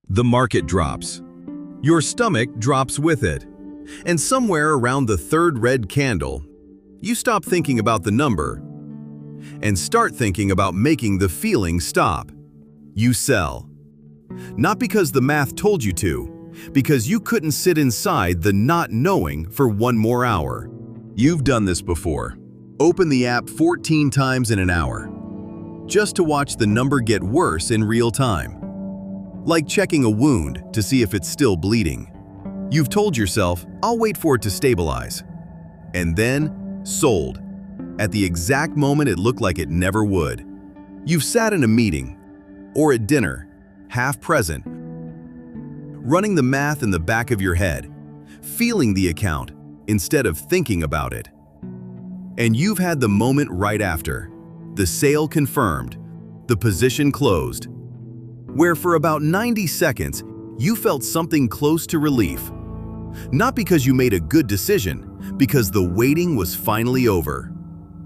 The market drops. Your stomach drops with it. And somewhere around the third red candle, you stop thinking about the number and start thinking about making the feeling stop. You sell. Not because the math told you to, because you couldn't sit inside the not knowing for one more hour. You've done this before. Open the app 14 times in an hour, just to watch the number get worse in real time. Like checking a wound to see if it's still bleeding. You've told yourself, I'll wait for it to stabilize. And then, sold. At the exact moment it looked like it never would. You've sat in a meeting, or at dinner, half present, running the math in the back of your head, feeling the account instead of thinking about it. And you've had the moment right after, the sale confirmed, the position closed, where for about 90 seconds, you felt something close to relief. Not because you made a good decision, because the waiting was finally over.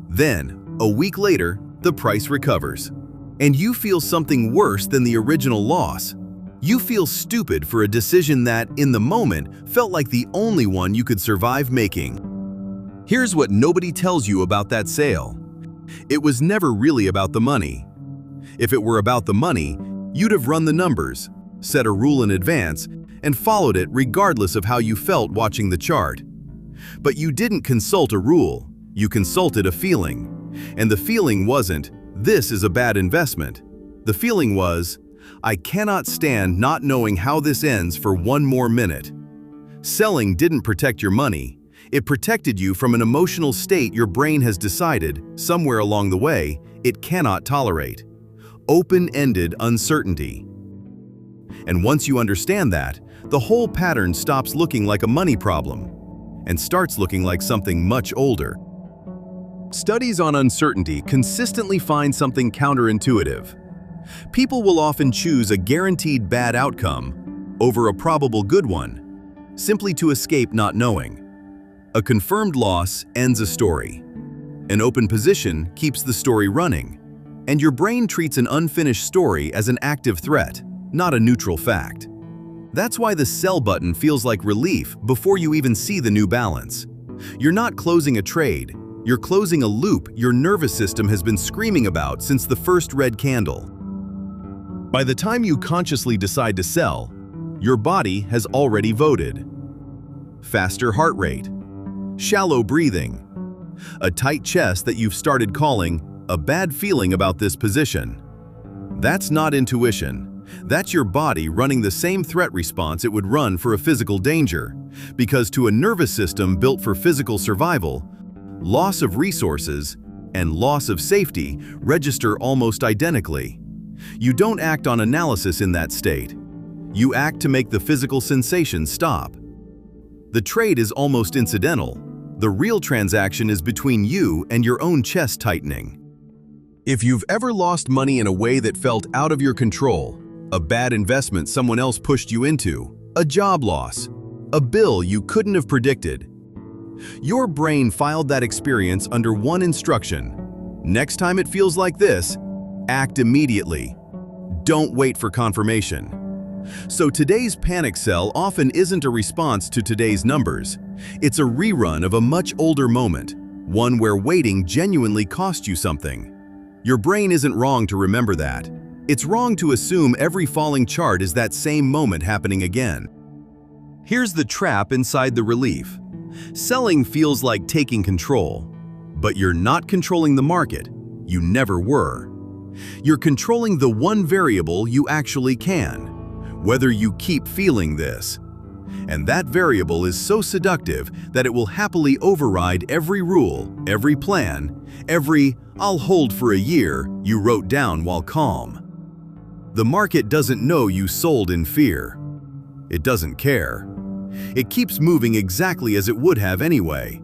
Then, a week later, the price recovers, and you feel something worse than the original loss. You feel stupid for a decision that, in the moment, felt like the only one you could survive making. Here's what nobody tells you about that sale. It was never really about the money. If it were about the money, you'd have run the numbers, set a rule in advance, and followed it regardless of how you felt watching the chart. But you didn't consult a rule, you consulted a feeling. And the feeling wasn't, this is a bad investment. The feeling was, I cannot stand not knowing how this ends for one more minute. Selling didn't protect your money. It protected you from an emotional state your brain has decided, somewhere along the way, it cannot tolerate. Open-ended uncertainty. And once you understand that, the whole pattern stops looking like a money problem and starts looking like something much older. Studies on uncertainty consistently find something counterintuitive. People will often choose a guaranteed bad outcome over a probable good one, simply to escape not knowing. A confirmed loss ends a story. An open position keeps the story running, and your brain treats an unfinished story as an active threat, not a neutral fact. That's why the sell button feels like relief before you even see the new balance. You're not closing a trade, you're closing a loop your nervous system has been screaming about since the first red candle. By the time you consciously decide to sell, your body has already voted. Faster heart rate, shallow breathing, a tight chest that you've started calling a bad feeling about this position. That's not intuition. That's your body running the same threat response it would run for a physical danger, because to a nervous system built for physical survival, loss of resources and loss of safety register almost identically. You don't act on analysis in that state. You act to make the physical sensation stop. The trade is almost incidental. The real transaction is between you and your own chest tightening. If you've ever lost money in a way that felt out of your control, a bad investment someone else pushed you into, a job loss, a bill you couldn't have predicted, your brain filed that experience under one instruction. Next time it feels like this, act immediately. Don't wait for confirmation. So today's panic sell often isn't a response to today's numbers. It's a rerun of a much older moment, one where waiting genuinely cost you something. Your brain isn't wrong to remember that. It's wrong to assume every falling chart is that same moment happening again. Here's the trap inside the relief. Selling feels like taking control, but you're not controlling the market. You never were. You're controlling the one variable you actually can, whether you keep feeling this. And that variable is so seductive that it will happily override every rule, every plan, every "I'll hold for a year" you wrote down while calm. The market doesn't know you sold in fear. It doesn't care. It keeps moving exactly as it would have anyway.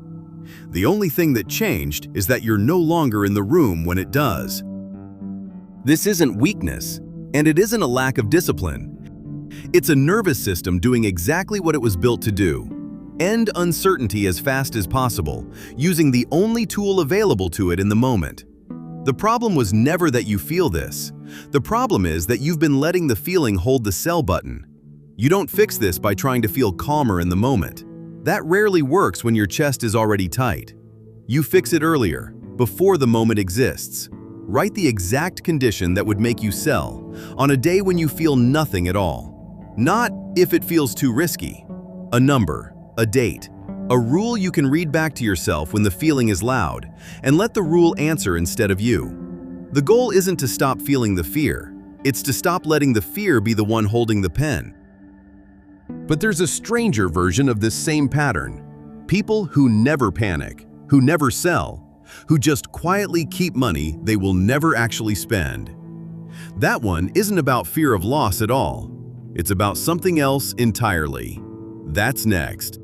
The only thing that changed is that you're no longer in the room when it does. This isn't weakness, and it isn't a lack of discipline. It's a nervous system doing exactly what it was built to do. End uncertainty as fast as possible, using the only tool available to it in the moment. The problem was never that you feel this. The problem is that you've been letting the feeling hold the sell button. You don't fix this by trying to feel calmer in the moment. That rarely works when your chest is already tight. You fix it earlier, before the moment exists. Write the exact condition that would make you sell, on a day when you feel nothing at all. Not if it feels too risky. A number, a date, a rule you can read back to yourself when the feeling is loud, and let the rule answer instead of you. The goal isn't to stop feeling the fear, it's to stop letting the fear be the one holding the pen. But there's a stranger version of this same pattern. People who never panic, who never sell, who just quietly keep money they will never actually spend. That one isn't about fear of loss at all. It's about something else entirely. That's next.